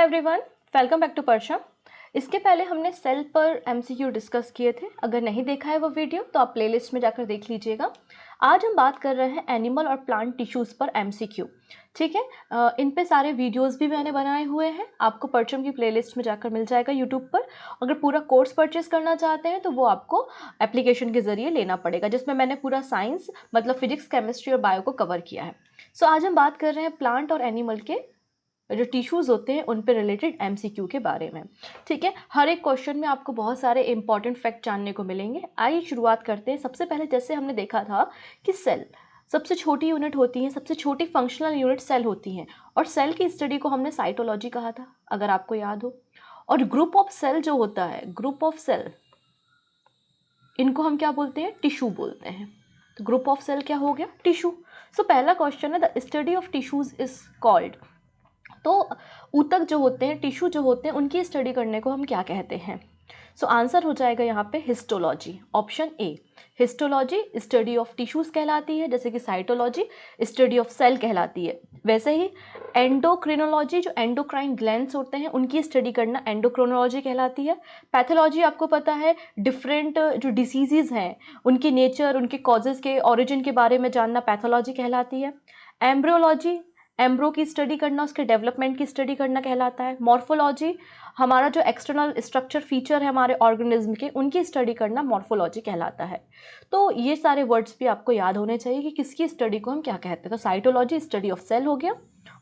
Everyone, welcome back to परशा। इसके पहले हमने सेल पर एमसीक्यू डिस्कस किए थे। अगर नहीं देखा है वो वीडियो तो आप प्लेलिस्ट में जाकर देख लीजिएगा। आज हम बात कर रहे हैं एनिमल और प्लांट टिश्यूज़ पर एमसीक्यू। ठीक है, इन पे सारे वीडियोस भी मैंने बनाए हुए हैं, आपको परचम की प्लेलिस्ट में जाकर मिल जाएगा यूट्यूब पर। अगर पूरा कोर्स परचेस करना चाहते हैं तो वो आपको एप्लीकेशन के ज़रिए लेना पड़ेगा, जिसमें मैंने पूरा साइंस मतलब फिजिक्स, केमिस्ट्री और बायो को कवर किया है। सो आज हम बात कर रहे हैं प्लांट और एनिमल के जो टिश्यूज़ होते हैं उन पे रिलेटेड एमसीक्यू के बारे में। ठीक है, हर एक क्वेश्चन में आपको बहुत सारे इंपॉर्टेंट फैक्ट जानने को मिलेंगे। आइए शुरुआत करते हैं। सबसे पहले जैसे हमने देखा था कि सेल सबसे छोटी यूनिट होती है, सबसे छोटी फंक्शनल यूनिट सेल होती हैं, और सेल की स्टडी को हमने साइटोलॉजी कहा था, अगर आपको याद हो। और ग्रुप ऑफ सेल जो होता है, ग्रुप ऑफ सेल, इनको हम क्या बोलते हैं? टिश्यू बोलते हैं। तो ग्रुप ऑफ सेल क्या हो गया? टिश्यू। सो पहला क्वेश्चन है, the study of tissues is called. तो ऊतक जो होते हैं, टिश्यू जो होते हैं, उनकी स्टडी करने को हम क्या कहते हैं? सो आंसर हो जाएगा यहाँ पे histology, option A. Histology study of tissues कहलाती है, जैसे कि साइटोलॉजी स्टडी ऑफ सेल कहलाती है। वैसे ही एंडोक्रिनोलॉजी, जो एंडोक्राइन ग्लैंड्स होते हैं उनकी स्टडी करना एंडोक्रिनोलॉजी कहलाती है। पैथोलॉजी आपको पता है, डिफरेंट जो डिसीजेज हैं उनकी नेचर, उनके कॉजेज के ओरिजिन के बारे में जानना पैथोलॉजी कहलाती है। एम्ब्रियोलॉजी, एम्ब्रो की स्टडी करना, उसके डेवलपमेंट की स्टडी करना कहलाता है। मॉर्फोलॉजी, हमारा जो एक्सटर्नल स्ट्रक्चर फीचर है हमारे ऑर्गेनिज्म के, उनकी स्टडी करना मॉर्फोलॉजी कहलाता है। तो ये सारे वर्ड्स भी आपको याद होने चाहिए कि किसकी स्टडी को हम क्या कहते हैं। तो साइटोलॉजी स्टडी ऑफ सेल हो गया,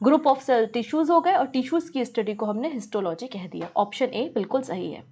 ग्रुप ऑफ सेल टिश्यूज हो गए, और टिश्यूज की स्टडी को हमने हिस्टोलॉजी कह दिया। ऑप्शन ए बिल्कुल सही है।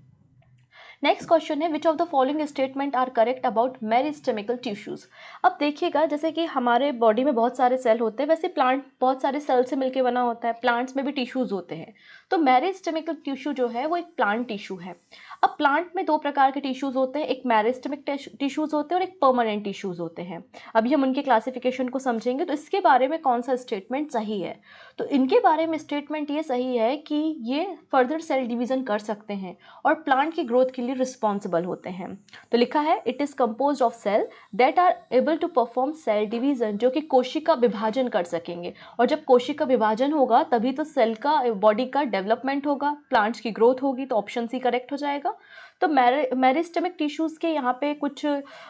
नेक्स्ट क्वेश्चन है, which of the following statement are correct about meristematic tissues. अब देखिएगा, जैसे कि हमारे बॉडी में बहुत सारे सेल होते हैं, वैसे प्लांट बहुत सारे सेल से मिलकर बना होता है, प्लांट्स में भी टिश्यूज होते हैं। तो मेरिस्टेमिकल टिश्यू जो है वो एक प्लांट टिश्यू है। अब प्लांट में दो प्रकार के टिश्यूज होते हैं, एक मेरिस्टेमिक टिश्यूज होते हैं और एक परमानेंट टिश्यूज होते हैं। अभी हम उनके क्लासिफिकेशन को समझेंगे। तो इसके बारे में कौन सा स्टेटमेंट सही है? तो इनके बारे में स्टेटमेंट ये सही है कि ये फर्दर सेल डिवीजन कर सकते हैं और प्लांट की ग्रोथ के लिए रिस्पॉन्सिबल होते हैं। तो लिखा है, it is composed of cell that are able to perform cell division, जो कि कोशिका विभाजन कर सकेंगे। और जब कोशिका विभाजन होगा तभी तो सेल का, बॉडी का डेवलपमेंट होगा, प्लांट्स की ग्रोथ होगी। तो ऑप्शन सी करेक्ट हो जाएगा। तो मेरिस्टेमिक टिश्यूज के यहाँ पे कुछ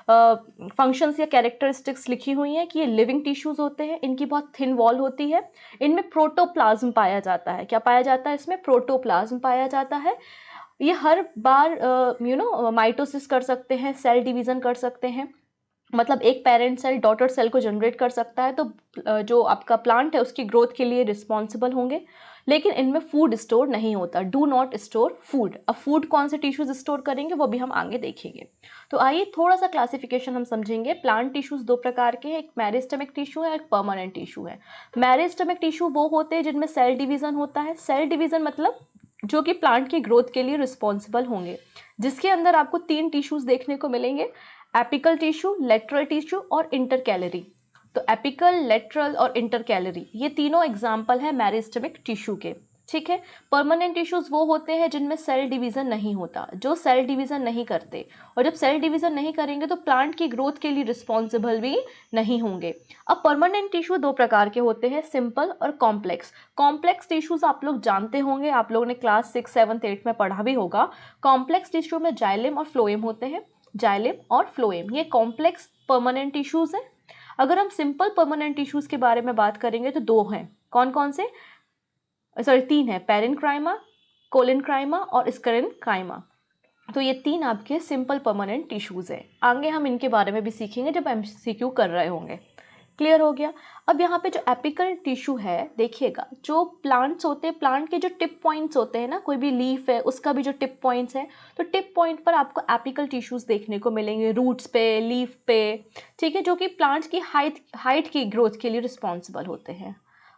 फंक्शंस या कैरेक्टरिस्टिक्स लिखी हुई हैं कि ये लिविंग टिश्यूज होते हैं, इनकी बहुत थिन वॉल होती है, इनमें प्रोटोप्लाज्म पाया जाता है। क्या पाया जाता है इसमें? प्रोटोप्लाज्म पाया जाता है। ये हर बार माइटोसिस कर सकते हैं, सेल डिवीजन कर सकते हैं, मतलब एक पेरेंट सेल डॉटर सेल को जनरेट कर सकता है। तो जो आपका प्लांट है उसकी ग्रोथ के लिए रिस्पॉन्सिबल होंगे। लेकिन इनमें फूड स्टोर नहीं होता, डू नॉट स्टोर फूड। अब फूड कौन से टिश्यूज स्टोर करेंगे वो भी हम आगे देखेंगे। तो आइए थोड़ा सा क्लासिफिकेशन हम समझेंगे। प्लांट टिश्यूज दो प्रकार के हैं, एक मेरिस्टेमिक टिश्यू है, एक परमानेंट टिश्यू है। मेरिस्टेमिक टिश्यू वो होते हैं जिनमें सेल डिवीजन होता है। सेल डिवीजन मतलब जो कि प्लांट की ग्रोथ के लिए रिस्पॉन्सिबल होंगे, जिसके अंदर आपको तीन टिश्यूज देखने को मिलेंगे, एपिकल टिश्यू, लेटरल टिश्यू और इंटरकैलरी। तो एपिकल, लेटरल और इंटरकैलरी, ये तीनों एग्जाम्पल है मेरिस्टेमिक टिश्यू के। ठीक है। परमानेंट टिश्यूज वो होते हैं जिनमें सेल डिवीजन नहीं होता, जो सेल डिवीजन नहीं करते, और जब सेल डिवीजन नहीं करेंगे तो प्लांट की ग्रोथ के लिए रिस्पॉन्सिबल भी नहीं होंगे। अब परमानेंट टिश्यू दो प्रकार के होते हैं, सिंपल और कॉम्प्लेक्स। कॉम्प्लेक्स टिश्यूज आप लोग जानते होंगे, आप लोगों ने क्लास 6, 7, 8 में पढ़ा भी होगा। कॉम्प्लेक्स टिश्यू में जाइलम और फ्लोएम होते हैं, जाइलम और फ्लोएम, ये कॉम्प्लेक्स परमानेंट टिश्यूज हैं। अगर हम सिंपल परमानेंट टिश्यूज के बारे में बात करेंगे तो दो हैं, कौन कौन से? तीन है, पेरेन्काइमा, कोलेनकाइमा और स्क्लेरेन्काइमा। तो ये तीन आपके सिंपल परमानेंट टिश्यूज हैं। आगे हम इनके बारे में भी सीखेंगे जब एमसीक्यू कर रहे होंगे। क्लियर हो गया। अब यहाँ पे जो एपिकल टिश्यू है, देखिएगा, जो प्लांट्स होते हैं, प्लांट के जो टिप पॉइंट्स होते हैं ना, कोई भी लीफ है उसका भी जो टिप पॉइंट्स है, तो टिप पॉइंट पर आपको एपिकल टिश्यूज देखने को मिलेंगे, रूट्स पे, लीफ पे। ठीक है, जो कि प्लांट्स की हाइट की ग्रोथ के लिए रिस्पॉन्सिबल होते हैं।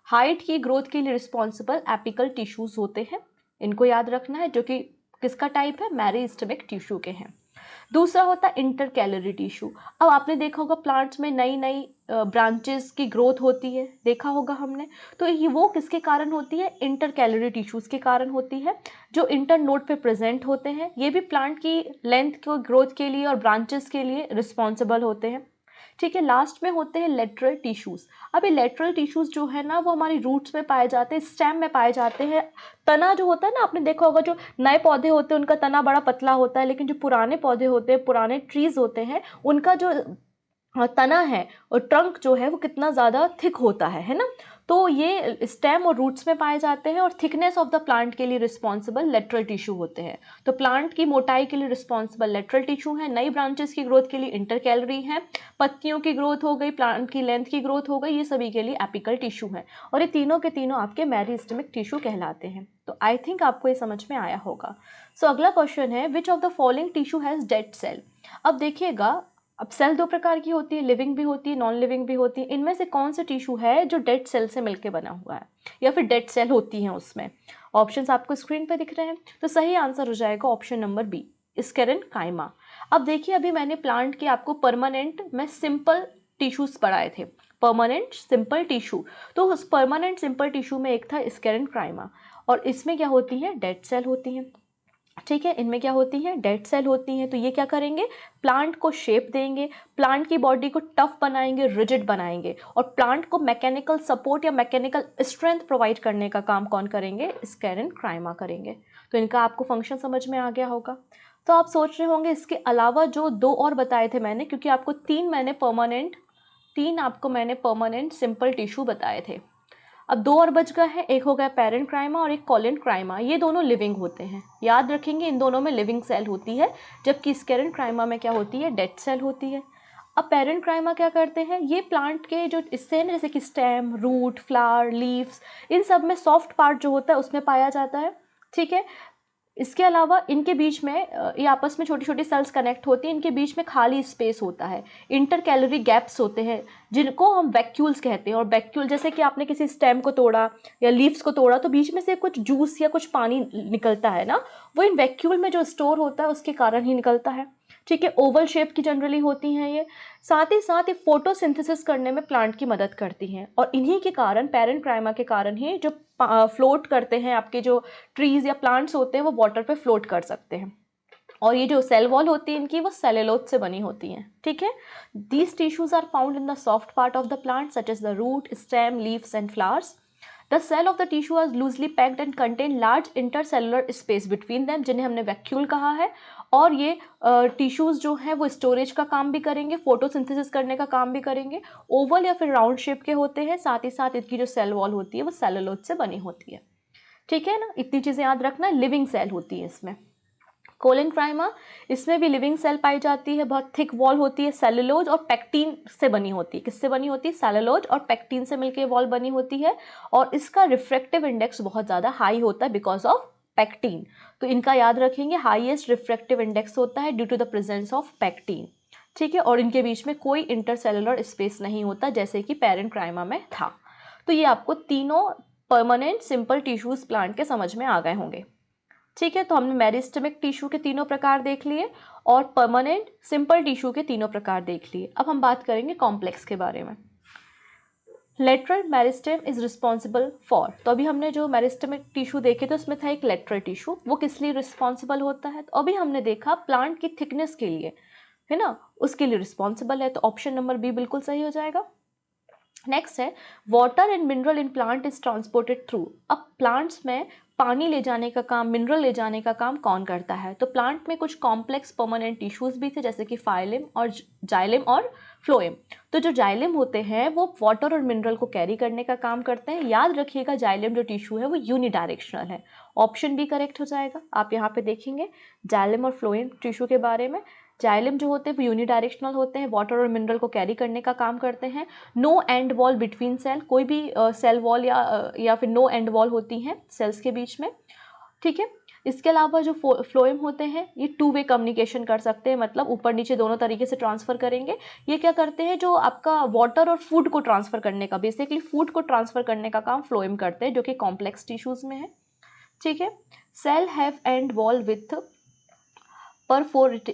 हाइट की ग्रोथ के लिए रिस्पॉन्सिबल एपिकल टिश्यूज होते हैं, इनको याद रखना है, जो कि किसका टाइप है? मेरिस्टेमिक टिश्यू के हैं। दूसरा होता है इंटरकैलरी टिश्यू। अब आपने देखा होगा प्लांट्स में नई नई ब्रांचेस की ग्रोथ होती है, देखा होगा हमने। तो ये वो किसके कारण होती है? इंटरकैलरी टिश्यूज के कारण होती है, जो इंटर नोड पे प्रेजेंट होते हैं। ये भी प्लांट की लेंथ को ग्रोथ के लिए और ब्रांचेस के लिए रिस्पॉन्सिबल होते हैं। ठीक है। लास्ट में होते हैं लेटरल टिश्यूज़। अब ये लेटरल टिश्यूज़ जो है ना वो हमारी रूट्स में पाए जाते हैं, स्टेम में पाए जाते हैं। तना जो होता है ना, आपने देखा होगा जो नए पौधे होते हैं उनका तना बड़ा पतला होता है, लेकिन जो पुराने पौधे होते हैं, पुराने ट्रीज होते हैं, उनका जो तना है और ट्रंक जो है वो कितना ज़्यादा थिक होता है ना। तो ये स्टेम और रूट्स में पाए जाते हैं और थिकनेस ऑफ द प्लांट के लिए रिस्पॉन्सिबल लेटरल टिश्यू होते हैं। तो प्लांट की मोटाई के लिए रिस्पॉन्सिबल लेटरल टिश्यू है, नई ब्रांचेस की ग्रोथ के लिए इंटरकैलरी है, पत्तियों की ग्रोथ हो गई, प्लांट की लेंथ की ग्रोथ हो गई, ये सभी के लिए एपिकल टिश्यू है। और ये तीनों के तीनों आपके मेरिस्टेमिक टिश्यू कहलाते हैं। तो आई थिंक आपको ये समझ में आया होगा। सो अगला क्वेश्चन है, which of the following tissue has dead cell. अब देखिएगा, अब सेल दो प्रकार की होती है, लिविंग भी होती है, नॉन लिविंग भी होती है। इनमें से कौन सा टिश्यू है जो डेड सेल से मिलकर बना हुआ है या फिर डेड सेल होती हैं उसमें। ऑप्शंस आपको स्क्रीन पे दिख रहे हैं। तो सही आंसर हो जाएगा ऑप्शन नंबर बी, स्केरेनकाइमा। अब देखिए, अभी मैंने प्लांट के आपको परमानेंट में सिंपल टिश्यूज पढ़ाए थे, परमानेंट सिंपल टिश्यू। तो उस परमानेंट सिंपल टिश्यू में एक था स्केरेनकाइमा, और इसमें क्या होती है, डेड सेल होती हैं। ठीक है, इनमें क्या होती हैं, डेड सेल होती हैं। तो ये क्या करेंगे, प्लांट को शेप देंगे, प्लांट की बॉडी को टफ बनाएंगे, रिजिड बनाएंगे, और प्लांट को मैकेनिकल सपोर्ट या मैकेनिकल स्ट्रेंथ प्रोवाइड करने का काम कौन करेंगे, स्केरेनकाइमा करेंगे। तो इनका आपको फंक्शन समझ में आ गया होगा। तो आप सोच रहे होंगे इसके अलावा जो दो और बताए थे मैंने, क्योंकि आपको तीन मैंने परमानेंट सिंपल टिश्यू बताए थे। अब दो और बच गए हैं, एक हो गया पैरेंकाइमा और एक कोलेनकाइमा। ये दोनों लिविंग होते हैं, याद रखेंगे इन दोनों में लिविंग सेल होती है, जबकि स्केरेनकाइमा में क्या होती है, डेड सेल होती है। अब पैरेंकाइमा क्या करते हैं, ये प्लांट के जो हिस्से हैं जैसे कि स्टेम, रूट, फ्लावर, लीव्स, इन सब में सॉफ्ट पार्ट जो होता है उसमें पाया जाता है। ठीक है, इसके अलावा इनके बीच में ये आपस में छोटी छोटी सेल्स कनेक्ट होती हैं, इनके बीच में खाली स्पेस होता है, इंटर कैलोरी गैप्स होते हैं, जिनको हम वैक्यूल्स कहते हैं। और वैक्यूल जैसे कि आपने किसी स्टेम को तोड़ा या लीव्स को तोड़ा तो बीच में से कुछ जूस या कुछ पानी निकलता है ना, वो इन वैक्यूल में जो स्टोर होता है उसके कारण ही निकलता है। ठीक है, ओवल शेप की जनरली होती हैं ये। साथ ही साथ ये फोटोसिंथेसिस करने में प्लांट की मदद करती हैं, और इन्हीं के कारण, पैरेंकाइमा के कारण ही जो फ्लोट करते हैं आपके जो ट्रीज या प्लांट्स होते हैं वो वाटर पे फ्लोट कर सकते हैं। और ये जो सेल वॉल होती है इनकी, वो सेलुलोज से बनी होती हैं। ठीक है, these tissues are found in the soft part of the plant such as the root, stem, leaves and flowers. The cell of the tissue are loosely packed and contain large intercellular space between them, जिन्हें हमने vacuole कहा है। और ये tissues जो हैं वो storage का काम भी करेंगे, फोटोसिंथेसिस करने का काम भी करेंगे, ओवल या फिर राउंड शेप के होते हैं। साथ ही साथ इनकी जो सेल वॉल होती है वो सेलुलोज से बनी होती है। ठीक है ना, इतनी चीज़ें याद रखना। लिविंग सेल होती है इसमें। कोलेनकाइमा, इसमें भी लिविंग सेल पाई जाती है, बहुत थिक वॉल होती है, सेलुलोज और पैक्टीन से बनी होती है। किससे बनी होती है, सेलुलोज और पैक्टीन से मिलकर वॉल बनी होती है। और इसका रिफ्रैक्टिव इंडेक्स बहुत ज़्यादा हाई होता है बिकॉज ऑफ पैक्टीन। तो इनका याद रखेंगे, हाईएस्ट रिफ्रैक्टिव इंडेक्स होता है due to the presence of pectin. ठीक है, और इनके बीच में कोई इंटरसेलुलर स्पेस नहीं होता जैसे कि पैरेंकाइमा में था। तो ये आपको तीनों परमानेंट सिंपल टिश्यूज प्लांट के समझ में आ गए होंगे। ठीक है, तो हमने मेरिस्टेमिक टिश्यू के तीनों प्रकार देख लिए और परमानेंट सिंपल टिश्यू के तीनों प्रकार देख लिए। अब हम बात करेंगे कॉम्प्लेक्स के बारे में। Lateral meristem is responsible for, तो अभी हमने जो मेरिस्टेमिक टिश्यू देखे थे उसमें था एक लेटरल टिश्यू, वो किस लिए रिस्पॉन्सिबल होता है, तो अभी हमने देखा प्लांट की थिकनेस के लिए, है ना, उसके लिए रिस्पॉन्सिबल है। तो ऑप्शन नंबर बी बिल्कुल सही हो जाएगा। नेक्स्ट है, water and mineral in plant is transported through. अब प्लांट्स में पानी ले जाने का काम, मिनरल ले जाने का काम कौन करता है, तो प्लांट में कुछ कॉम्प्लेक्स परमानेंट टिश्यूज भी थे जैसे कि फाइलम और जाइलम और फ्लोएम। तो जो जाइलम होते हैं वो वाटर और मिनरल को कैरी करने का काम करते हैं। याद रखिएगा, जाइलम जो टिश्यू है वो यूनिडायरेक्शनल है। ऑप्शन बी करेक्ट हो जाएगा। आप यहाँ पे देखेंगे जाइलम और फ्लोएम टिश्यू के बारे में। जाइलम जो होते हैं वो यूनिडायरेक्शनल होते हैं, वाटर और मिनरल को कैरी करने का काम करते हैं। No end wall between cell, कोई भी सेल वॉल या फिर नो एंड वॉल होती हैं सेल्स के बीच में। ठीक है, इसके अलावा जो फ्लोएम होते हैं ये टू वे कम्युनिकेशन कर सकते हैं, मतलब ऊपर नीचे दोनों तरीके से ट्रांसफर करेंगे। ये क्या करते हैं, जो आपका वाटर और फूड को ट्रांसफर करने का, बेसिकली फूड को ट्रांसफर करने का काम फ्लोएम करते हैं, जो कि कॉम्प्लेक्स टिश्यूज में है। ठीक है, cell have end wall with perforation,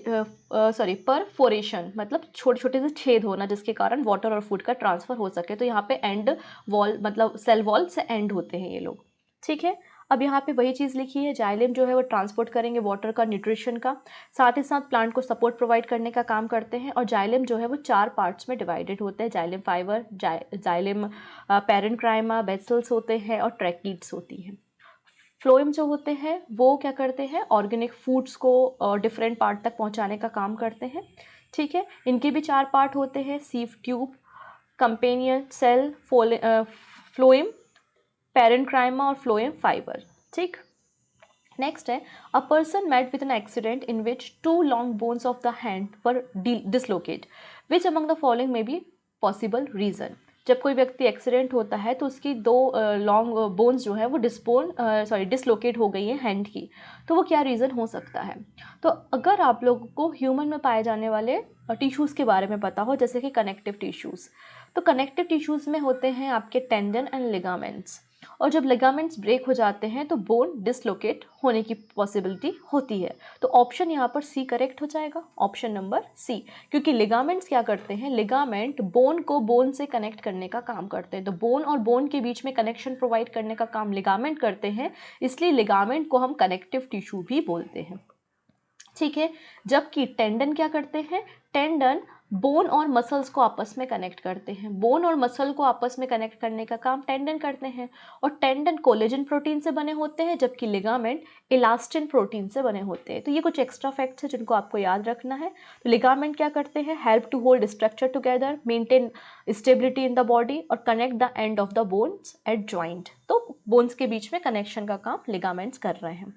मतलब छोटे छोटे से छेद होना जिसके कारण वाटर और फूड का ट्रांसफर हो सके। तो यहाँ पे एंड वॉल मतलब सेल वॉल से एंड होते हैं ये लोग। ठीक है, अब यहाँ पे वही चीज़ लिखी है, जाइलम जो है वो ट्रांसपोर्ट करेंगे वाटर का, न्यूट्रिशन का, साथ ही साथ प्लांट को सपोर्ट प्रोवाइड करने का काम करते हैं। और जाइलम जो है वो 4 पार्ट्स में डिवाइडेड होते हैं, xylem fibre, xylem parenchyma, vessels होते हैं और ट्रैकीड्स होती हैं। फ्लोएम जो होते हैं वो क्या करते हैं, ऑर्गेनिक फूड्स को डिफरेंट पार्ट तक पहुँचाने का काम करते हैं। ठीक है, इनके भी 4 पार्ट होते हैं, sieve tube, companion cell, phloem, parenchyma और फ्लोएम फाइबर। ठीक, नेक्स्ट है, a person met with an accident in which 2 long bones of the hand were dislocate, which among the following may be possible reason. जब कोई व्यक्ति accident होता है तो उसकी 2 लॉन्ग बोन्स जो है वो डिसलोकेट हो गई है हैंड की, तो वो क्या रीज़न हो सकता है। तो अगर आप लोगों को ह्यूमन में पाए जाने वाले टिश्यूज़ के बारे में पता हो, जैसे कि कनेक्टिव टिश्यूज़, तो कनेक्टिव टिश्यूज़ में होते हैं आपके टेंडन एंड लिगामेंट्स, और जब लिगामेंट्स ब्रेक हो जाते हैं तो बोन डिसलोकेट होने की पॉसिबिलिटी होती है। तो ऑप्शन यहाँ पर सी करेक्ट हो जाएगा, ऑप्शन नंबर सी, क्योंकि लिगामेंट्स क्या करते हैं, लिगामेंट बोन को बोन से कनेक्ट करने का काम करते हैं, तो बोन और बोन के बीच में कनेक्शन प्रोवाइड करने का काम लिगामेंट करते हैं, इसलिए लिगामेंट को हम कनेक्टिव टिश्यू भी बोलते हैं। ठीक है, जबकि टेंडन क्या करते हैं, टेंडन बोन और मसल्स को आपस में कनेक्ट करते हैं, बोन और मसल को आपस में कनेक्ट करने का काम टेंडन करते हैं, और टेंडन कोलेजन प्रोटीन से बने होते हैं, जबकि लिगामेंट इलास्टिन प्रोटीन से बने होते हैं। तो ये कुछ एक्स्ट्रा फैक्ट्स हैं जिनको आपको याद रखना है। तो लिगामेंट क्या करते हैं, help to hold structure together, maintain stability in the body और connect the end of the bones at joint. तो बोन्स के बीच में कनेक्शन का काम लिगामेंट्स कर रहे हैं।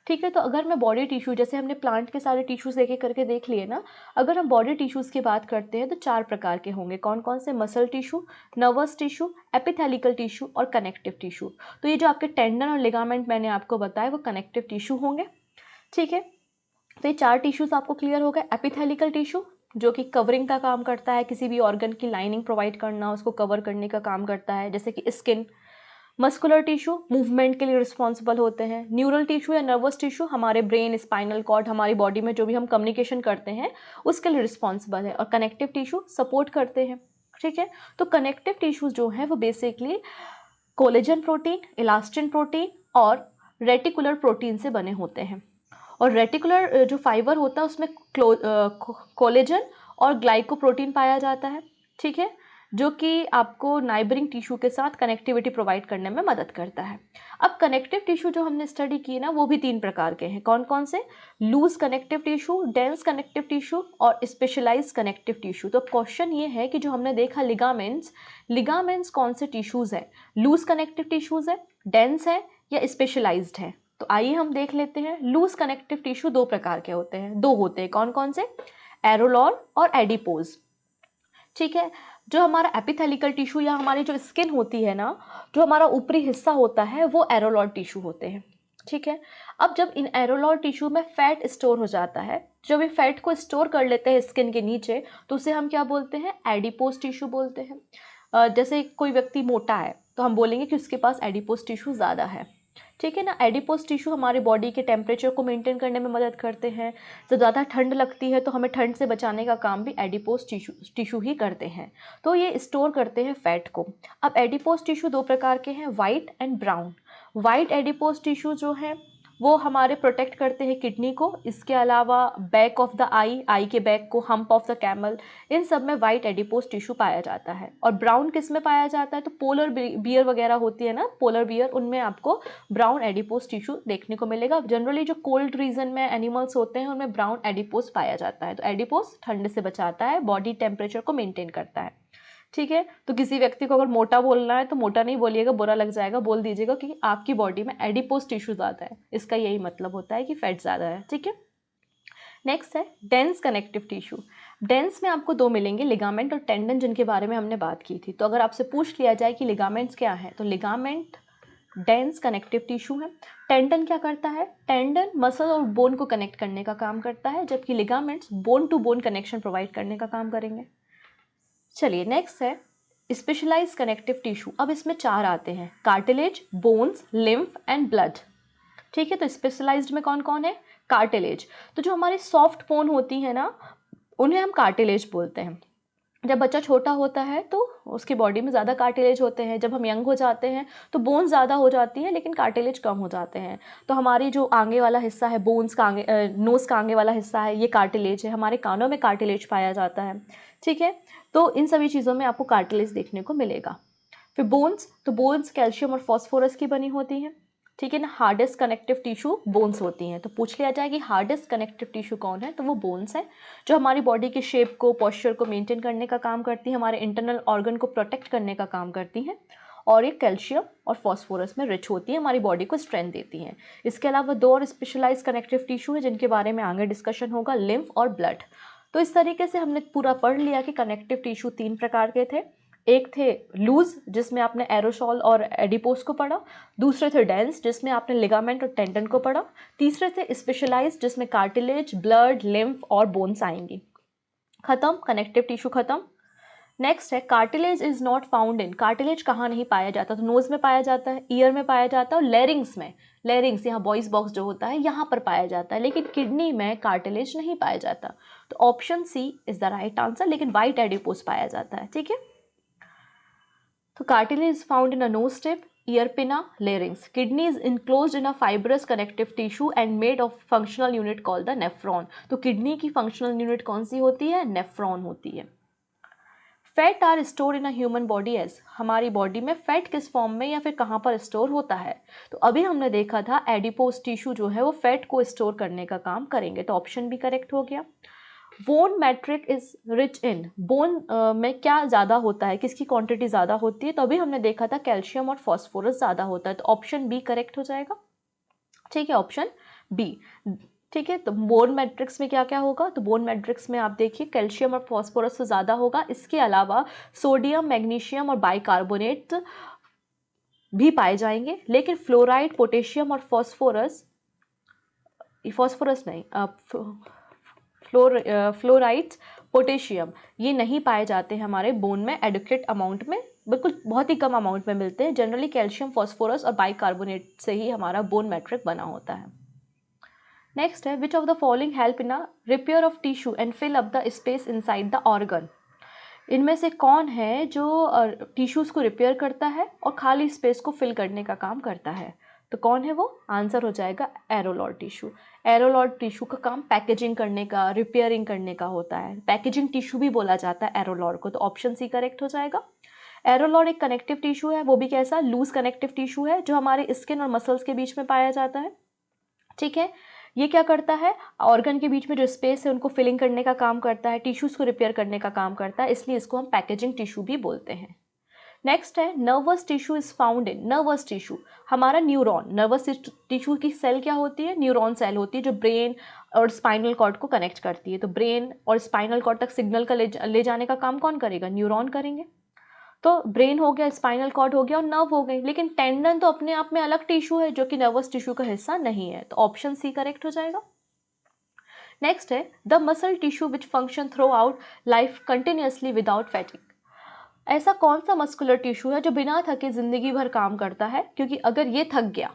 ठीक है, तो अगर मैं बॉडी टिश्यू, जैसे हमने प्लांट के सारे टिश्यूज़ एक एक करके देख लिए ना, अगर हम बॉडी टिश्यूज़ की बात करते हैं तो 4 प्रकार के होंगे। कौन कौन से, muscle tissue, nervous tissue, epithelial tissue और कनेक्टिव टिश्यू। तो ये जो आपके टेंडन और लिगामेंट मैंने आपको बताया वो कनेक्टिव टिश्यू होंगे। ठीक है, तो ये 4 टिश्यूज़ आपको क्लियर हो गए। एपिथेलिकल टिश्यू जो कि कवरिंग का काम करता है, किसी भी ऑर्गन की लाइनिंग प्रोवाइड करना, उसको कवर करने का काम करता है, जैसे कि स्किन। मस्कुलर टिश्यू मूवमेंट के लिए रिस्पॉन्सिबल होते हैं। न्यूरल टिश्यू या नर्वस टिश्यू हमारे ब्रेन, स्पाइनल कॉर्ड, हमारी बॉडी में जो भी हम कम्युनिकेशन करते हैं उसके लिए रिस्पॉन्सिबल है। और कनेक्टिव टिश्यू सपोर्ट करते हैं। ठीक है, तो कनेक्टिव टिश्यूज जो है वो basically collagen protein, elastin protein और रेटिकुलर प्रोटीन से बने होते हैं। और रेटिकुलर जो फाइबर होता है उसमें कोलेजन और ग्लाइकोप्रोटीन पाया जाता है। ठीक है, जो कि आपको नाइबरिंग टिश्यू के साथ कनेक्टिविटी प्रोवाइड करने में मदद करता है। अब कनेक्टिव टिश्यू जो हमने स्टडी की ना वो भी 3 प्रकार के हैं। कौन कौन से, loose connective tissue, dense connective tissue और स्पेशलाइज्ड कनेक्टिव टिश्यू। तो क्वेश्चन ये है कि जो हमने देखा लिगामेंट्स, लिगामेंट्स कौन से टिश्यूज़ हैं, लूज कनेक्टिव टिश्यूज़ है, डेंस है या स्पेशलाइज्ड है। तो आइए हम देख लेते हैं। लूज कनेक्टिव टिश्यू 2 प्रकार के होते हैं, 2 होते हैं। कौन कौन से, एरोलॉल और एडिपोज। ठीक है, जो हमारा एपिथेलिकल टिश्यू या हमारी जो स्किन होती है ना, जो हमारा ऊपरी हिस्सा होता है वो एरोलॉल टिश्यू होते हैं। ठीक है, अब जब इन एरोलॉल टिश्यू में फैट स्टोर हो जाता है, जब ये फैट को स्टोर कर लेते हैं स्किन के नीचे, तो उसे हम क्या बोलते हैं, एडिपोज टिश्यू बोलते हैं। जैसे कोई व्यक्ति मोटा है तो हम बोलेंगे कि उसके पास एडिपोज टिश्यू ज़्यादा है। ठीक है ना, एडिपोज टिश्यू हमारी बॉडी के टेम्परेचर को मेंटेन करने में मदद करते हैं। जब ज़्यादा ठंड लगती है तो हमें ठंड से बचाने का काम भी एडिपोज टिश्यू ही करते हैं। तो ये स्टोर करते हैं फैट को। अब एडिपोज टिश्यू 2 प्रकार के हैं, white and brown. White adipose tissue जो है वो हमारे प्रोटेक्ट करते हैं किडनी को। इसके अलावा बैक ऑफ द आई के बैक को, हम्प ऑफ द कैमल, इन सब में वाइट एडिपोज टिश्यू पाया जाता है। और ब्राउन किस में पाया जाता है, तो पोलर बियर वगैरह होती है ना, पोलर बियर, उनमें आपको ब्राउन एडिपोज टिश्यू देखने को मिलेगा। जनरली जो कोल्ड रीजन में एनिमल्स होते हैं उनमें ब्राउन एडिपोज पाया जाता है। तो एडिपोज ठंड से बचाता है, बॉडी टेम्परेचर को मेंटेन करता है। ठीक है, तो किसी व्यक्ति को अगर मोटा बोलना है तो मोटा नहीं बोलिएगा, बुरा लग जाएगा, बोल दीजिएगा कि आपकी बॉडी में एडिपोज टिश्यू ज़्यादा है। इसका यही मतलब होता है कि फैट ज़्यादा है। ठीक है, नेक्स्ट है डेंस कनेक्टिव टिश्यू। डेंस में आपको 2 मिलेंगे, लिगामेंट और टेंडन, जिनके बारे में हमने बात की थी। तो अगर आपसे पूछ लिया जाए कि लिगामेंट्स क्या है, तो लिगामेंट डेंस कनेक्टिव टिश्यू है। टेंडन क्या करता है, टेंडन मसल और बोन को कनेक्ट करने का काम करता है, जबकि ligaments bone to bone connection provide करने का काम करेंगे। चलिए, नेक्स्ट है स्पेशलाइज्ड कनेक्टिव टिश्यू। अब इसमें 4 आते हैं, cartilage, bones, lymph and blood. ठीक है, तो स्पेशलाइज्ड में कौन कौन है, कार्टिलेज। तो जो हमारी सॉफ्ट बोन होती है ना उन्हें हम कार्टिलेज बोलते हैं। जब बच्चा छोटा होता है तो उसकी बॉडी में ज़्यादा कार्टिलेज होते हैं, जब हम यंग हो जाते हैं तो बोन ज़्यादा हो जाती है लेकिन कार्टिलेज कम हो जाते हैं। तो हमारी जो आगे वाला हिस्सा है, बोन्स का आगे, नोज़ का आगे वाला हिस्सा है, ये कार्टिलेज है। हमारे कानों में कार्टिलेज पाया जाता है, ठीक है। तो इन सभी चीज़ों में आपको कार्टिलेज देखने को मिलेगा। फिर बोन्स, तो बोन्स कैल्शियम और फॉस्फोरस की बनी होती हैं, ठीक है ना। हार्डेस्ट कनेक्टिव टिश्यू बोन्स होती हैं। तो पूछ लिया जाए कि हार्डेस्ट कनेक्टिव टिश्यू कौन है, तो वो बोन्स है, जो हमारी बॉडी की शेप को, पॉस्चर को मेंटेन करने का काम करती है, हमारे इंटरनल ऑर्गन को प्रोटेक्ट करने का काम करती हैं, और ये कैल्शियम और फॉस्फोरस में रिच होती है, हमारी बॉडी को स्ट्रेंथ देती हैं। इसके अलावा दो और स्पेशलाइज कनेक्टिव टिश्यू है जिनके बारे में आगे डिस्कशन होगा, लिम्फ और ब्लड। तो इस तरीके से हमने पूरा पढ़ लिया कि कनेक्टिव टिश्यू 3 प्रकार के थे। एक थे लूज, जिसमें आपने एरोसोल और एडिपोस को पढ़ा। दूसरे थे डेंस, जिसमें आपने लिगामेंट और टेंडन को पढ़ा। तीसरे थे स्पेशलाइज्ड, जिसमें कार्टिलेज, ब्लड, लिम्फ और बोन्स आएंगी। खत्म, कनेक्टिव टिश्यू खत्म। नेक्स्ट है cartilage is not found in. Cartilage कहाँ नहीं पाया जाता, तो नोज में पाया जाता है, ईयर में पाया जाता है, और लेरिंग्स में, लेरिंग्स यहाँ वॉइस बॉक्स जो होता है यहाँ पर पाया जाता है, लेकिन किडनी में कार्टिलेज नहीं पाया जाता। तो option C is the right answer, लेकिन वाइट एडिपोस पाया जाता है, ठीक है। तो cartilage is found in a nose tip, ear pinna, larynx. Kidney is enclosed in a fibrous connective tissue and made of functional unit called the nephron. तो kidney की functional unit कौन सी होती है, नेफ्रॉन होती है। Fat are store in a human body as, हमारी body में fat किस फॉर्म में या फिर कहाँ पर स्टोर होता है, तो अभी हमने देखा था एडिपोस टिश्यू जो है वो फैट को स्टोर करने का काम करेंगे, तो ऑप्शन भी करेक्ट हो गया। Bone matrix is rich in, bone में क्या ज़्यादा होता है, किसकी क्वांटिटी ज़्यादा होती है, तो अभी हमने देखा था कैल्शियम और फॉस्फोरस ज़्यादा होता है, तो ऑप्शन बी करेक्ट हो जाएगा, ठीक है, ऑप्शन बी, ठीक है। तो बोन मैट्रिक्स में क्या क्या होगा, तो बोन मैट्रिक्स में आप देखिए कैल्शियम और फॉस्फोरस तो ज़्यादा होगा, इसके अलावा सोडियम, मैग्नीशियम और बाइकार्बोनेट भी पाए जाएंगे, लेकिन फ्लोराइड, पोटेशियम और फॉस्फोरस, फॉस्फोरस नहीं, फ्लोराइड्स, पोटेशियम, ये नहीं पाए जाते हैं हमारे बोन में एडिक्वेट अमाउंट में, बिल्कुल बहुत ही कम अमाउंट में मिलते हैं। जनरली कैल्शियम, फॉस्फोरस और बाइकार्बोनेट से ही हमारा बोन मैट्रिक बना होता है। नेक्स्ट है which of the following help in a repair of tissue and fill up the space inside the organ. इनमें से कौन है जो टिश्यूज़ को रिपेयर करता है और खाली स्पेस को फिल करने का काम करता है, तो कौन है वो, आंसर हो जाएगा एरोलॉड टिश्यू। एरोलॉड टिश्यू का काम पैकेजिंग करने का, रिपेयरिंग करने का होता है, पैकेजिंग टिश्यू भी बोला जाता है एरोलॉड को, तो ऑप्शन सी करेक्ट हो जाएगा। एरोलॉड एक कनेक्टिव टिश्यू है, वो भी कैसा, लूज कनेक्टिव टिश्यू है, जो हमारे स्किन और मसल्स के बीच में पाया जाता है, ठीक है। ये क्या करता है, ऑर्गन के बीच में जो स्पेस है उनको फिलिंग करने का काम करता है, टिश्यूज़ को रिपेयर करने का काम करता है, इसलिए इसको हम पैकेजिंग टिश्यू भी बोलते हैं। नेक्स्ट है nervous tissue is found in, nervous tissue हमारा न्यूरॉन, नर्वस टिश्यू की सेल क्या होती है, न्यूरॉन सेल होती है, जो ब्रेन और स्पाइनल कॉर्ड को कनेक्ट करती है। तो ब्रेन और स्पाइनल कॉर्ड तक सिग्नल का ले जाने का काम कौन करेगा, न्यूरॉन करेंगे। तो ब्रेन हो गया, स्पाइनल कॉर्ड हो गया और नर्व हो गई, लेकिन टेंडन तो अपने आप में अलग टिश्यू है जो कि नर्वस टिश्यू का हिस्सा नहीं है, तो ऑप्शन सी करेक्ट हो जाएगा। नेक्स्ट है the muscle tissue which function through out life continuously without fatigue. ऐसा कौन सा मस्कुलर टिश्यू है जो बिना थके जिंदगी भर काम करता है, क्योंकि अगर ये थक गया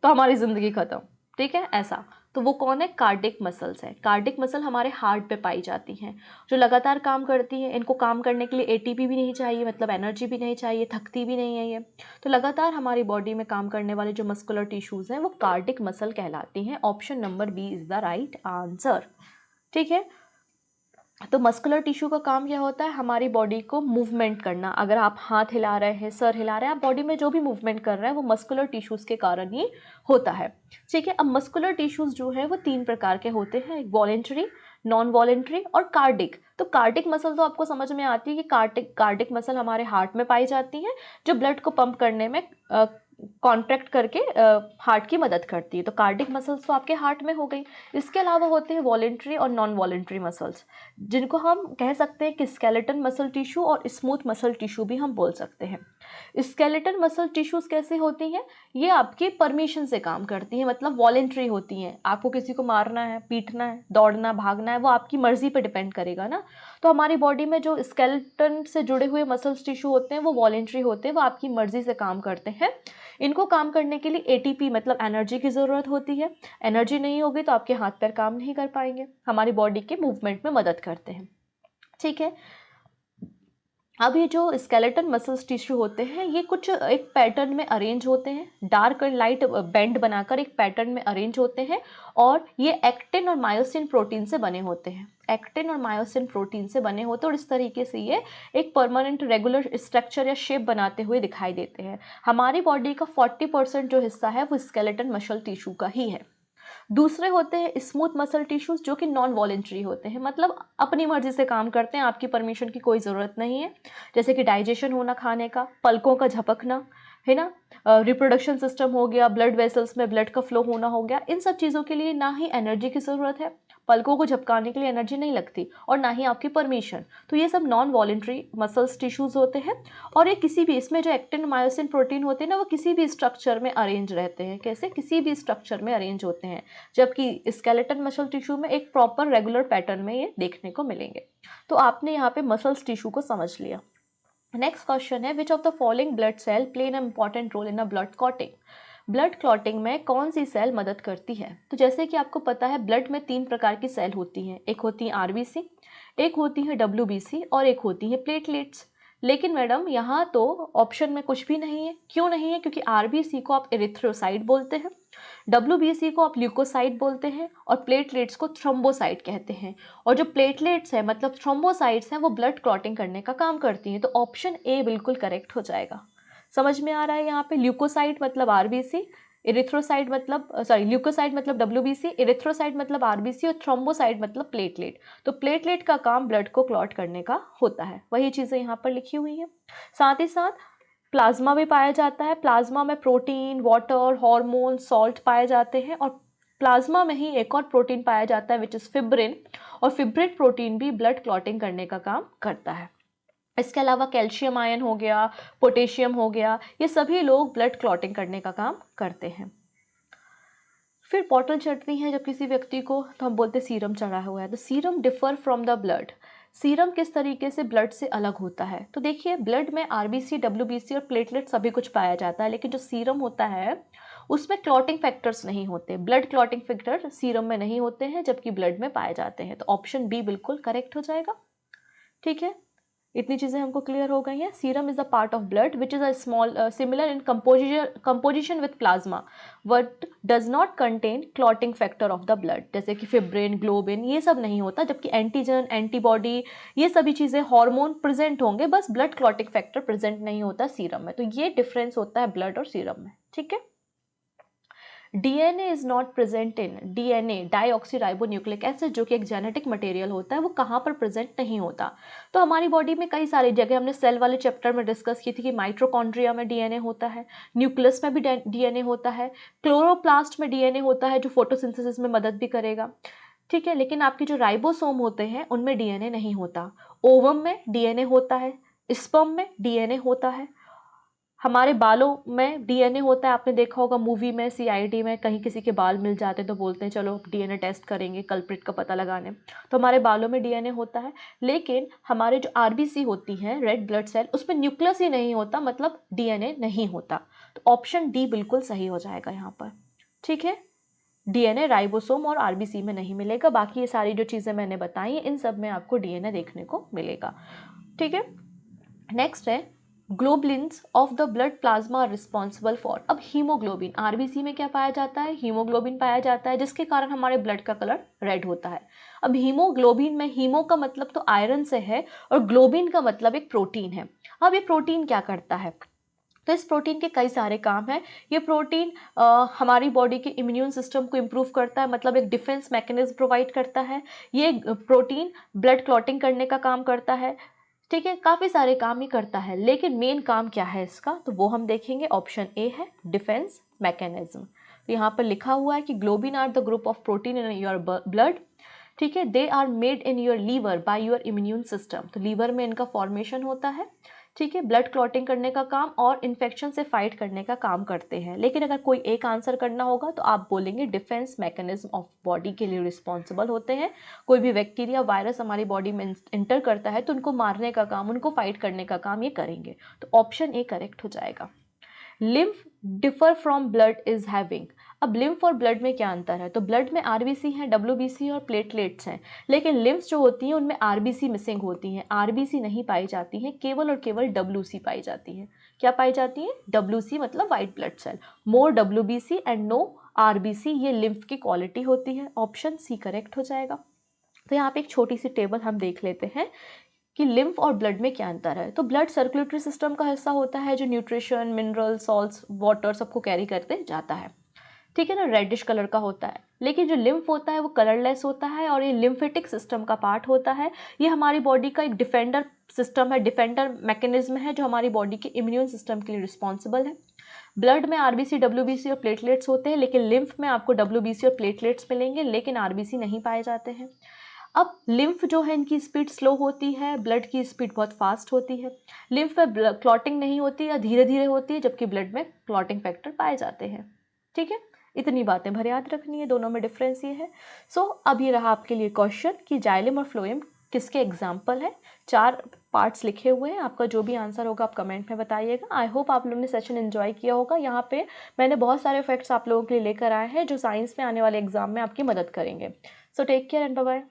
तो हमारी जिंदगी खत्म, ठीक है, ऐसा। तो वो कौन है, कार्डिक मसल्स है। कार्डिक मसल हमारे हार्ट पे पाई जाती हैं, जो लगातार काम करती हैं। इनको काम करने के लिए एटीपी भी नहीं चाहिए, मतलब एनर्जी भी नहीं चाहिए, थकती भी नहीं है ये। तो लगातार हमारी बॉडी में काम करने वाले जो मस्कुलर टिश्यूज़ हैं वो कार्डिक मसल कहलाती हैं। Option number B is the right answer, ठीक है। तो मस्कुलर टिश्यू का काम क्या होता है, हमारी बॉडी को मूवमेंट करना। अगर आप हाथ हिला रहे हैं, सर हिला रहे हैं, आप बॉडी में जो भी मूवमेंट कर रहे हैं वो मस्कुलर टिश्यूज़ के कारण ही होता है, ठीक है। अब मस्कुलर टिश्यूज़ जो है वो 3 प्रकार के होते हैं, वॉलेंट्री, नॉन वॉलेंट्री और कार्डिक। तो कार्डिक मसल तो आपको समझ में आती है कि कार्डिक मसल हमारे हार्ट में पाई जाती हैं, जो ब्लड को पंप करने में कॉन्ट्रैक्ट करके हार्ट की मदद करती है। तो कार्डिक मसल्स तो आपके हार्ट में हो गई। इसके अलावा होते हैं वॉलेंट्री और नॉन वॉलेंट्री मसल्स, जिनको हम कह सकते हैं कि स्केलेटन मसल टिश्यू और स्मूथ मसल टिश्यू भी हम बोल सकते हैं। स्केलेटन मसल टिश्यूज़ कैसे होती हैं, ये आपकी परमिशन से काम करती हैं, मतलब वॉलेंट्री होती हैं। आपको किसी को मारना है, पीटना है, दौड़ना, भागना है, वो आपकी मर्जी पे डिपेंड करेगा ना। तो हमारी बॉडी में जो स्केलेटन से जुड़े हुए मसल्स टिश्यू होते हैं वो वॉलेंट्री होते हैं, वो आपकी मर्जी से काम करते हैं। इनको काम करने के लिए एटीपी मतलब एनर्जी की ज़रूरत होती है। एनर्जी नहीं होगी तो आपके हाथ पैर काम नहीं कर पाएंगे, हमारी बॉडी के मूवमेंट में मदद करते हैं, ठीक है। अब ये जो स्केलेटन मसल्स टिश्यू होते हैं ये कुछ एक पैटर्न में अरेंज होते हैं, डार्क और लाइट बैंड बनाकर एक पैटर्न में अरेंज होते हैं, और ये एक्टिन और मायोसिन प्रोटीन से बने होते हैं। एक्टिन और मायोसिन प्रोटीन से बने होते हैं और इस तरीके से ये एक परमानेंट रेगुलर स्ट्रक्चर या शेप बनाते हुए दिखाई देते हैं। हमारी बॉडी का 40% जो हिस्सा है वो स्केलेटन मसल टिश्यू का ही है। दूसरे होते हैं स्मूथ मसल टिश्यूज, जो कि नॉन वॉलेंट्री होते हैं, मतलब अपनी मर्जी से काम करते हैं, आपकी परमिशन की कोई ज़रूरत नहीं है। जैसे कि डाइजेशन होना खाने का, पलकों का झपकना, है ना, रिप्रोडक्शन सिस्टम हो गया, ब्लड वेसल्स में ब्लड का फ्लो होना हो गया। इन सब चीज़ों के लिए ना ही एनर्जी की ज़रूरत है, पलकों को झपकाने के लिए एनर्जी नहीं लगती, और ना ही आपकी परमिशन। तो ये सब नॉन वॉलेंट्री मसल्स टिश्यूज होते हैं, और ये किसी भी, इसमें जो एक्टिन मायोसिन प्रोटीन होते हैं ना, वो किसी भी स्ट्रक्चर में अरेंज रहते हैं। कैसे? किसी भी स्ट्रक्चर में अरेंज होते हैं, जबकि स्केलेटन मसल टिश्यू में एक प्रॉपर रेगुलर पैटर्न में ये देखने को मिलेंगे। तो आपने यहाँ पे मसल्स टिश्यू को समझ लिया। नेक्स्ट क्वेश्चन है, which of the following blood cell play an important role in a blood clotting? Blood clotting में कौन सी सेल मदद करती है? तो जैसे कि आपको पता है ब्लड में 3 प्रकार की सेल होती हैं, एक होती है आरबीसी, एक होती है डब्ल्यूबीसी, और एक होती है प्लेटलेट्स। लेकिन मैडम यहाँ तो ऑप्शन में कुछ भी नहीं है। क्यों नहीं है? क्योंकि आरबीसी को आप एरिथ्रोसाइट बोलते हैं, डब्ल्यूबीसी को आप ल्यूकोसाइट बोलते हैं, और प्लेटलेट्स को थ्रोम्बोसाइट कहते हैं। और जो प्लेटलेट्स है मतलब थ्रोम्बोसाइट्स हैं, वो ब्लड क्लॉटिंग करने का काम करती हैं। तो ऑप्शन ए बिल्कुल करेक्ट हो जाएगा। समझ में आ रहा है? यहाँ पे ल्यूकोसाइट मतलब आरबीसी, इरिथ्रोसाइट मतलब ल्यूकोसाइट मतलब डब्ल्यूबीसी, इरिथ्रोसाइट मतलब आरबीसी, और थ्रोम्बोसाइट मतलब प्लेटलेट। तो प्लेटलेट का काम ब्लड को क्लॉट करने का होता है, वही चीज़ें यहाँ पर लिखी हुई हैं। साथ ही साथ प्लाज्मा भी पाया जाता है। प्लाज्मा में प्रोटीन, वाटर, हार्मोन, सॉल्ट पाए जाते हैं, और प्लाज्मा में ही एक और प्रोटीन पाया जाता है विच इज़ फिब्रिन, और फिब्रिन प्रोटीन भी ब्लड क्लॉटिंग करने का काम करता है। इसके अलावा कैल्शियम आयन हो गया, पोटेशियम हो गया, ये सभी लोग ब्लड क्लॉटिंग करने का काम करते हैं। फिर बॉटल चढ़ती है जब किसी व्यक्ति को, तो हम बोलते सीरम चढ़ा हुआ है। तो serum differ from the blood, serum किस तरीके से ब्लड से अलग होता है? तो देखिए ब्लड में आरबीसी, डब्ल्यूबीसी और प्लेटलेट सभी कुछ पाया जाता है, लेकिन जो सीरम होता है उसमें क्लॉटिंग फैक्टर्स नहीं होते, ब्लड क्लॉटिंग फैक्टर सीरम में नहीं होते हैं, जबकि ब्लड में पाए जाते हैं। तो ऑप्शन बी बिल्कुल करेक्ट हो जाएगा। ठीक है, इतनी चीज़ें हमको क्लियर हो गई हैं। Serum is a part of blood which is a small similar in composition with plasma but does not contain clotting factor of the blood, जैसे कि फिब्रिन, ग्लोबिन, ये सब नहीं होता, जबकि एंटीजन, एंटीबॉडी, ये सभी चीज़ें, हार्मोन प्रेजेंट होंगे, बस ब्लड क्लॉटिंग फैक्टर प्रेजेंट नहीं होता सीरम में। तो ये डिफरेंस होता है ब्लड और सीरम में। ठीक है, DNA is not present in, DNA deoxyribonucleic acid जो कि एक जेनेटिक मटेरियल होता है, वो कहाँ पर प्रेजेंट नहीं होता? तो हमारी बॉडी में कई सारी जगह, हमने सेल वाले चैप्टर में डिस्कस की थी कि माइट्रोकॉन्ड्रिया में डीएनए होता है, न्यूक्लियस में भी डीएनए होता है, क्लोरोप्लास्ट में डीएनए होता है जो फोटोसिंथेसिस में मदद भी करेगा। ठीक है, लेकिन आपके जो राइबोसोम होते हैं उनमें डीएनए नहीं होता। ओवम में डीएनए होता है, स्पर्म में डीएनए होता है, हमारे बालों में डीएनए होता है। आपने देखा होगा मूवी में, सीआईडी में, कहीं किसी के बाल मिल जाते हैं तो बोलते हैं चलो डीएनए टेस्ट करेंगे कल्प्रिट का पता लगाने, तो हमारे बालों में डीएनए होता है। लेकिन हमारे जो आरबीसी होती हैं, रेड ब्लड सेल, उसमें न्यूक्लियस ही नहीं होता, मतलब डीएनए नहीं होता। तो ऑप्शन डी बिल्कुल सही हो जाएगा यहाँ पर। ठीक है, डीएनए राइबोसोम और आरबीसी में नहीं मिलेगा, बाकी ये सारी जो चीज़ें मैंने बताई इन सब में आपको डीएनए देखने को मिलेगा। ठीक है, नेक्स्ट है globulins of the blood plasma responsible for. अब हीमोग्लोबिन, आरबीसी में क्या पाया जाता है? हीमोग्लोबिन पाया जाता है, जिसके कारण हमारे ब्लड का कलर रेड होता है। अब हीमोग्लोबिन में हीमो का मतलब तो आयरन से है, और ग्लोबिन का मतलब एक प्रोटीन है। अब ये प्रोटीन क्या करता है? तो इस प्रोटीन के कई सारे काम हैं। ये प्रोटीन हमारी बॉडी के इम्यून सिस्टम को इम्प्रूव करता है, मतलब एक डिफेंस मैकेनिज्म प्रोवाइड करता है। ये प्रोटीन ब्लड क्लॉटिंग करने का काम करता है। ठीक है, काफ़ी सारे काम ही करता है, लेकिन मेन काम क्या है इसका, तो वो हम देखेंगे। ऑप्शन ए है डिफेंस मैकेनिज्म। तो यहाँ पर लिखा हुआ है कि globin are the group of protein in your blood. ठीक है, they are made in your liver by your immune system. तो लीवर में इनका फॉर्मेशन होता है। ठीक है, ब्लड क्लॉटिंग करने का काम और इन्फेक्शन से फाइट करने का काम करते हैं। लेकिन अगर कोई एक आंसर करना होगा तो आप बोलेंगे डिफेंस मैकेनिज्म ऑफ बॉडी के लिए रिस्पॉन्सिबल होते हैं। कोई भी बैक्टीरिया, वायरस हमारी बॉडी में इंटर करता है तो उनको मारने का काम, उनको फाइट करने का काम ये करेंगे। तो ऑप्शन ए करेक्ट हो जाएगा। Lymph differ from blood is having. अब लिम्फ और ब्लड में क्या अंतर है? तो ब्लड में आरबीसी हैं, डब्ल्यूबीसी और प्लेटलेट्स हैं, लेकिन लिम्फ्स जो होती हैं उनमें आरबीसी मिसिंग होती हैं, आरबीसी नहीं पाई जाती हैं, केवल और केवल डब्ल्यूसी पाई जाती है। क्या पाई जाती है? डब्ल्यूसी मतलब white blood cell. More WBC and no RBC, ये लिम्फ की क्वालिटी होती है। ऑप्शन सी करेक्ट हो जाएगा। तो यहाँ पे एक छोटी सी टेबल हम देख लेते हैं कि लिम्फ और ब्लड में क्या अंतर है। तो ब्लड सर्कुलेटरी सिस्टम का हिस्सा होता है जो न्यूट्रिशन, मिनरल, सॉल्ट्स, वाटर सबको कैरी करते जाता है, ठीक है ना, रेडिश कलर का होता है। लेकिन जो लिम्फ होता है वो कलरलेस होता है और ये लिम्फेटिक सिस्टम का पार्ट होता है। ये हमारी बॉडी का एक डिफेंडर सिस्टम है, डिफेंडर मैकेनिज्म है जो हमारी बॉडी के इम्यून सिस्टम के लिए रिस्पॉन्सिबल है। ब्लड में आरबीसी, डब्ल्यूबीसी और प्लेटलेट्स होते हैं, लेकिन लिम्फ में आपको डब्ल्यूबीसी और प्लेटलेट्स मिलेंगे, लेकिन आरबीसी नहीं पाए जाते हैं। अब लिम्फ जो है इनकी स्पीड स्लो होती है, ब्लड की स्पीड बहुत फास्ट होती है। लिम्फ में क्लॉटिंग नहीं होती या धीरे धीरे होती है, जबकि ब्लड में क्लॉटिंग फैक्टर पाए जाते हैं, ठीक है। इतनी बातें भर याद रखनी है, दोनों में डिफरेंस ये है। सो अब ये रहा आपके लिए क्वेश्चन कि जाइलम और फ्लोएम किसके एग्जाम्पल है। 4 पार्ट्स लिखे हुए हैं, आपका जो भी आंसर होगा आप कमेंट में बताइएगा। आई होप आप लोगों ने सेशन एंजॉय किया होगा। यहाँ पे मैंने बहुत सारे फैक्ट्स आप लोगों के लिए लेकर आए हैं जो साइंस में आने वाले एग्जाम में आपकी मदद करेंगे। So take care and bye bye.